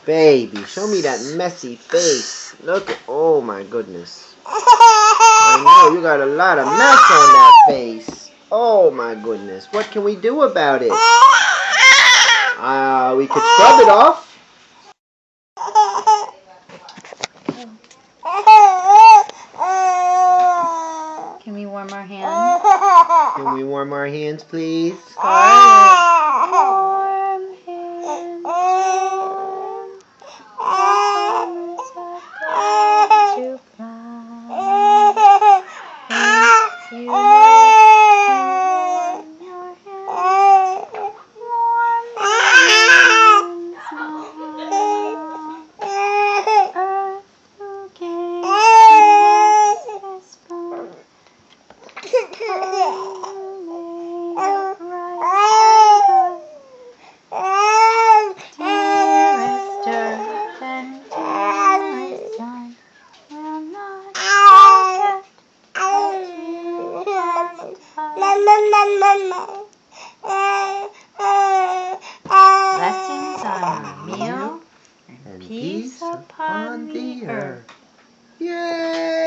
Baby, show me that messy face. Look, oh my goodness. I know, you got a lot of mess on that face. Oh my goodness. What can we do about it? We could scrub it off. Can we warm our hands? Can we warm our hands, please? Scarlet. Warm hands. To fly. If you like to warm your hands, warm hands now. Earth who gave this bone, dearest earth and dearest sun, will not forget what you have done. Blessings on our meal and peace upon the earth. Yay!